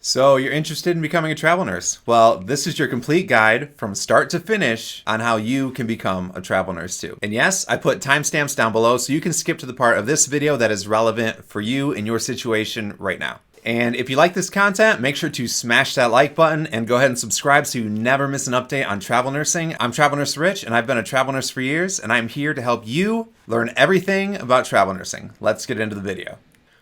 So you're interested in becoming a travel nurse? Well, this is your complete guide from start to finish on how you can become a travel nurse too. And yes, I put timestamps down below so you can skip to the part of this video that is relevant for you in your situation right now. And if you like this content, make sure to smash that like button and go ahead and subscribe so you never miss an update on travel nursing. I'm Travel Nurse Rich, and I've been a travel nurse for years, and I'm here to help you learn everything about travel nursing. Let's get into the video.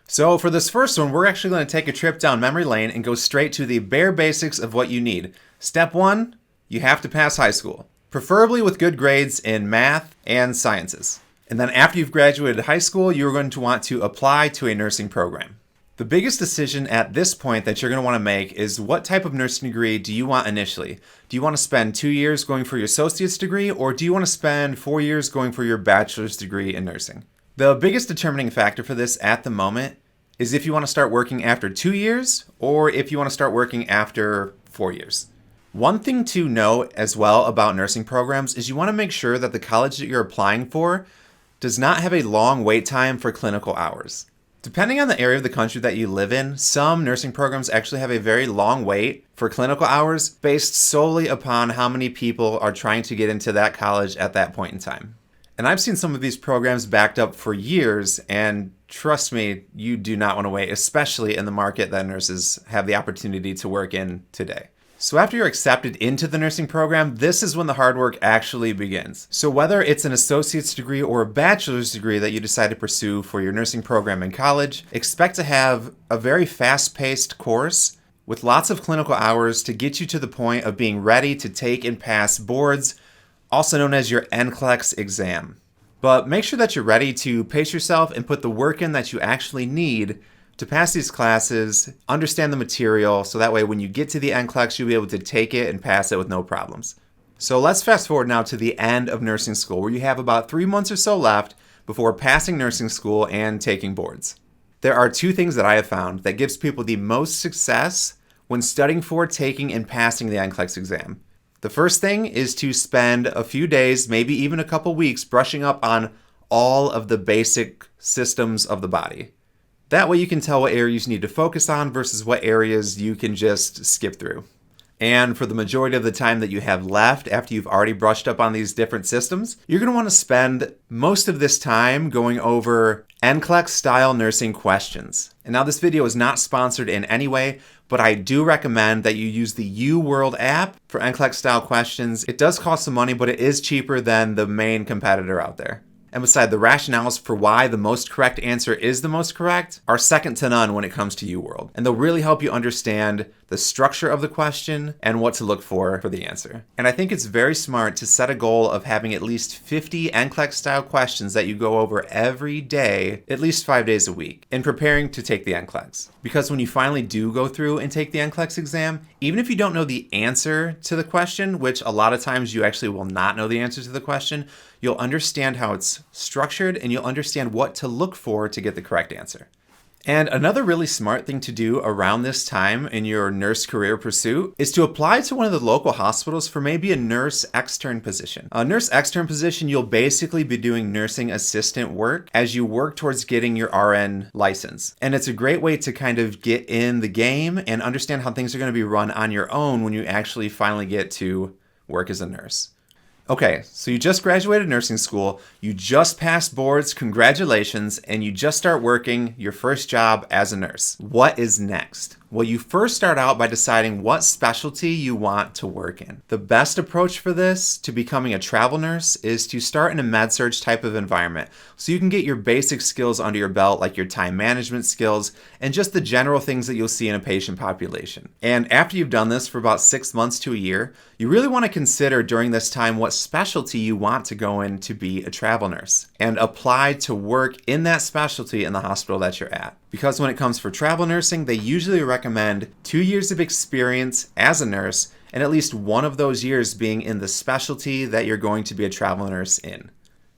So for this first one, we're actually going to take a trip down memory lane and go straight to the bare basics of what you need. Step one, you have to pass high school, preferably with good grades in math and sciences. And then after you've graduated high school, you're going to want to apply to a nursing program. The biggest decision at this point that you're going to want to make is what type of nursing degree do you want initially? Do you want to spend 2 years going for your associate's degree, or do you want to spend 4 years going for your bachelor's degree in nursing? The biggest determining factor for this at the moment is if you want to start working after 2 years or if you want to start working after 4 years. One thing to note as well about nursing programs is you want to make sure that the college that you're applying for does not have a long wait time for clinical hours. Depending on the area of the country that you live in, some nursing programs actually have a very long wait for clinical hours based solely upon how many people are trying to get into that college at that point in time. And I've seen some of these programs backed up for years, and trust me, you do not want to wait, especially in the market that nurses have the opportunity to work in today. So after you're accepted into the nursing program, this is when the hard work actually begins. So whether it's an associate's degree or a bachelor's degree that you decide to pursue for your nursing program in college, expect to have a very fast-paced course with lots of clinical hours to get you to the point of being ready to take and pass boards, also known as your NCLEX exam. But make sure that you're ready to pace yourself and put the work in that you actually need to pass these classes, understand the material, so that way when you get to the NCLEX, you'll be able to take it and pass it with no problems. So let's fast forward now to the end of nursing school, where you have about 3 months or so left before passing nursing school and taking boards. There are 2 things that I have found that gives people the most success when studying for, taking, and passing the NCLEX exam. The first thing is to spend a few days, maybe even a couple weeks, brushing up on all of the basic systems of the body. That way you can tell what areas you need to focus on versus what areas you can just skip through. And for the majority of the time that you have left after you've already brushed up on these different systems, you're going to want to spend most of this time going over NCLEX style nursing questions. And now this video is not sponsored in any way, but I do recommend that you use the UWorld app for NCLEX style questions. It does cost some money, but it is cheaper than the main competitor out there. And beside the rationales for why the most correct answer is the most correct are second to none when it comes to UWorld. And they'll really help you understand the structure of the question and what to look for the answer. And I think it's very smart to set a goal of having at least 50 NCLEX style questions that you go over every day, at least 5 days a week, in preparing to take the NCLEX. Because when you finally do go through and take the NCLEX exam, even if you don't know the answer to the question, which a lot of times you actually will not know the answer to the question, you'll understand how it's structured and you'll understand what to look for to get the correct answer. And another really smart thing to do around this time in your nurse career pursuit is to apply to one of the local hospitals for maybe a nurse extern position. A nurse extern position, you'll basically be doing nursing assistant work as you work towards getting your RN license. And it's a great way to kind of get in the game and understand how things are going to be run on your own when you actually finally get to work as a nurse. Okay, so you just graduated nursing school, you just passed boards, congratulations, and you just start working your first job as a nurse. What is next? Well, you first start out by deciding what specialty you want to work in. The best approach for this to becoming a travel nurse is to start in a med-surg type of environment so you can get your basic skills under your belt, like your time management skills and just the general things that you'll see in a patient population. And after you've done this for about 6 months to a year, you really want to consider during this time what specialty you want to go in to be a travel nurse and apply to work in that specialty in the hospital that you're at. Because when it comes for travel nursing, they usually recommend 2 years of experience as a nurse and at least one of those years being in the specialty that you're going to be a travel nurse in.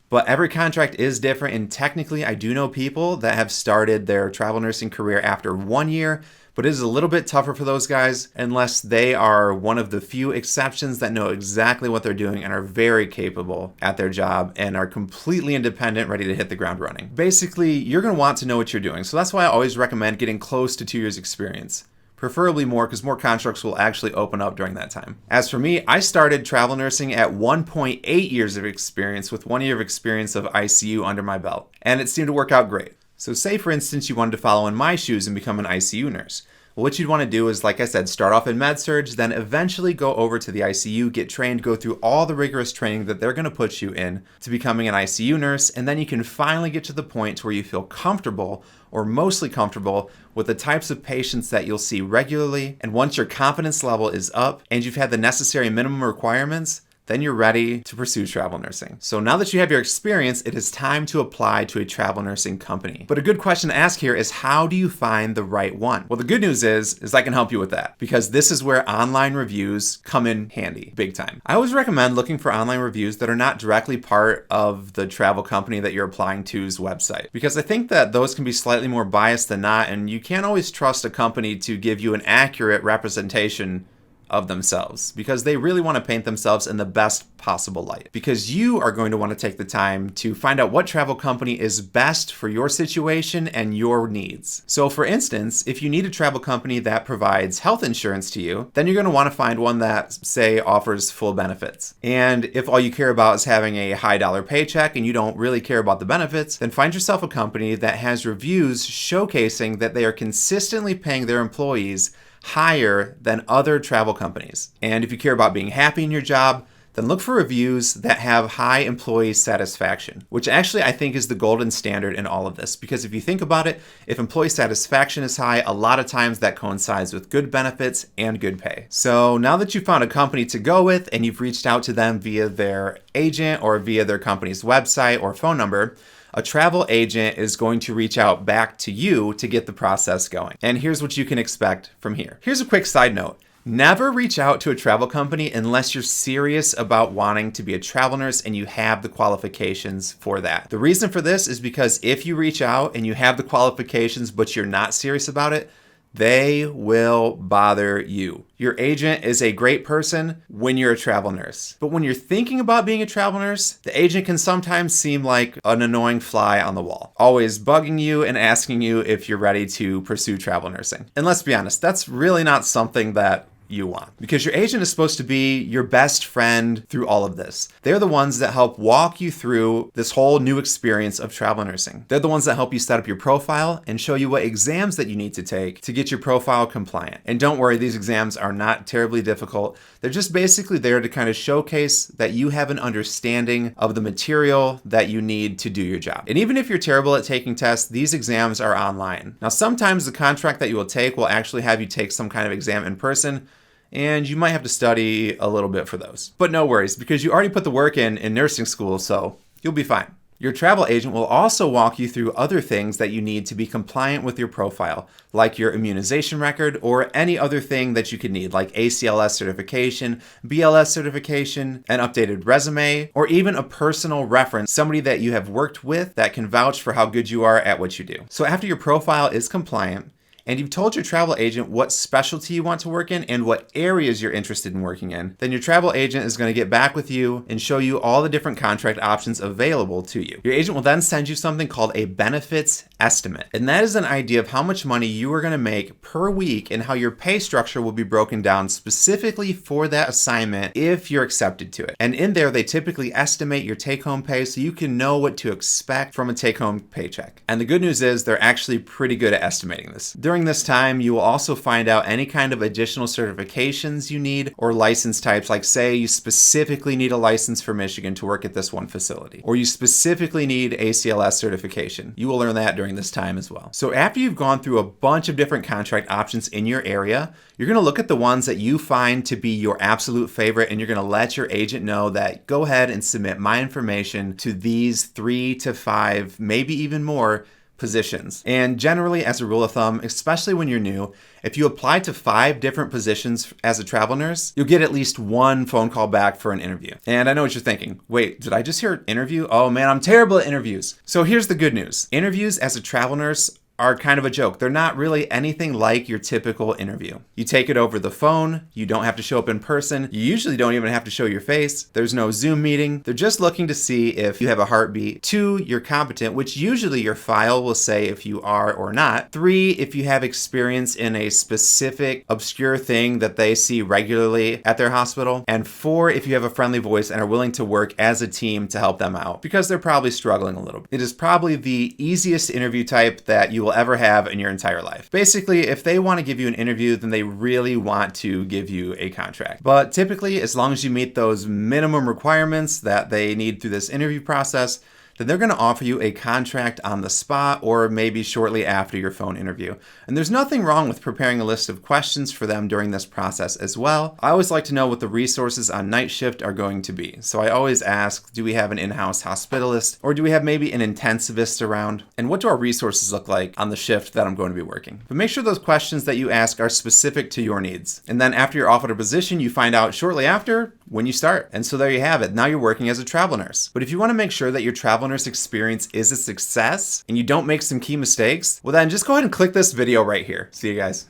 But every contract is different, and technically I do know people that have started their travel nursing career after 1 year, but it is a little bit tougher for those guys unless they are one of the few exceptions that know exactly what they're doing and are very capable at their job and are completely independent, ready to hit the ground running. Basically, you're going to want to know what you're doing, so that's why I always recommend getting close to 2 years experience. preferably more because more contracts will actually open up during that time. As for me, I started travel nursing at 1.8 years of experience with 1 year of experience of ICU under my belt, and it seemed to work out great. So say for instance you wanted to follow in my shoes and become an ICU nurse. Well, what you'd want to do is, like I said, start off in med-surg, then eventually go over to the ICU, get trained, go through all the rigorous training that they're going to put you in to becoming an ICU nurse, and then you can finally get to the point where you feel comfortable or mostly comfortable with the types of patients that you'll see regularly. And once your confidence level is up and you've had the necessary minimum requirements, then you're ready to pursue travel nursing. So now that you have your experience, it is time to apply to a travel nursing company. But a good question to ask here is, how do you find the right one? Well, the good news is I can help you with that, because this is where online reviews come in handy, big time. I always recommend looking for online reviews that are not directly part of the travel company that you're applying to's website, because I think that those can be slightly more biased than not, and you can't always trust a company to give you an accurate representation of themselves, because they really want to paint themselves in the best possible light, because you are going to want to take the time to find out what travel company is best for your situation and your needs. So for instance, if you need a travel company that provides health insurance to you, then you're going to want to find one that, say, offers full benefits. And if all you care about is having a high dollar paycheck and you don't really care about the benefits, then find yourself a company that has reviews showcasing that they are consistently paying their employees higher than other travel companies. And if you care about being happy in your job, then look for reviews that have high employee satisfaction, which actually I think is the golden standard in all of this. Because if you think about it, if employee satisfaction is high, a lot of times that coincides with good benefits and good pay. So now that you've found a company to go with and you've reached out to them via their agent or via their company's website or phone number, a travel agent is going to reach out back to you to get the process going. And here's what you can expect from here. Here's a quick side note. Never reach out to a travel company unless you're serious about wanting to be a travel nurse and you have the qualifications for that. The reason for this is because if you reach out and you have the qualifications but you're not serious about it, they will bother you. Your agent is a great person when you're a travel nurse. But when you're thinking about being a travel nurse, the agent can sometimes seem like an annoying fly on the wall, always bugging you and asking you if you're ready to pursue travel nursing. And let's be honest, that's really not something that you want, because your agent is supposed to be your best friend through all of this. They're the ones that help walk you through this whole new experience of travel nursing. They're the ones that help you set up your profile and show you what exams that you need to take to get your profile compliant. And don't worry, these exams are not terribly difficult. They're just basically there to kind of showcase that you have an understanding of the material that you need to do your job. And even if you're terrible at taking tests, these exams are online. Now, sometimes the contract that you will take will actually have you take some kind of exam in person, and you might have to study a little bit for those. But no worries, because you already put the work in nursing school, so you'll be fine. Your travel agent will also walk you through other things that you need to be compliant with your profile, like your immunization record or any other thing that you could need, like ACLS certification, BLS certification, an updated resume, or even a personal reference, somebody that you have worked with that can vouch for how good you are at what you do. So after your profile is compliant, and you've told your travel agent what specialty you want to work in and what areas you're interested in working in, then your travel agent is going to get back with you and show you all the different contract options available to you. Your agent will then send you something called a benefits estimate. And that is an idea of how much money you are going to make per week and how your pay structure will be broken down specifically for that assignment if you're accepted to it. And in there, they typically estimate your take-home pay so you can know what to expect from a take-home paycheck. And the good news is they're actually pretty good at estimating this. During this time, you will also find out any kind of additional certifications you need or license types, like say you specifically need a license for Michigan to work at this one facility, or you specifically need ACLS certification. You will learn that during this time as well. So after you've gone through a bunch of different contract options in your area, you're going to look at the ones that you find to be your absolute favorite, and you're going to let your agent know that go ahead and submit my information to these 3 to 5, maybe even more positions. And generally, as a rule of thumb, especially when you're new, if you apply to 5 different positions as a travel nurse, you'll get at least 1 phone call back for an interview. And I know what you're thinking. Wait, did I just hear interview? Oh man, I'm terrible at interviews. So here's the good news. Interviews as a travel nurse are kind of a joke. They're not really anything like your typical interview. You take it over the phone. You don't have to show up in person. You usually don't even have to show your face. There's no Zoom meeting. They're just looking to see if you have a heartbeat. 2, you're competent, which usually your file will say if you are or not. 3, if you have experience in a specific obscure thing that they see regularly at their hospital. And 4, if you have a friendly voice and are willing to work as a team to help them out, because they're probably struggling a little bit. It is probably the easiest interview type that you will ever have in your entire life. Basically, if they want to give you an interview, then they really want to give you a contract. But typically, as long as you meet those minimum requirements that they need through this interview process, then they're going to offer you a contract on the spot or maybe shortly after your phone interview. And there's nothing wrong with preparing a list of questions for them during this process as well. I always like to know what the resources on night shift are going to be. So I always ask, do we have an in-house hospitalist, or do we have maybe an intensivist around? And what do our resources look like on the shift that I'm going to be working? But make sure those questions that you ask are specific to your needs. And then after you're offered a position, you find out shortly after when you start. And so there you have it. Now you're working as a travel nurse. But if you want to make sure that your travel nurse experience is a success and you don't make some key mistakes, well then just go ahead and click this video right here. See you guys.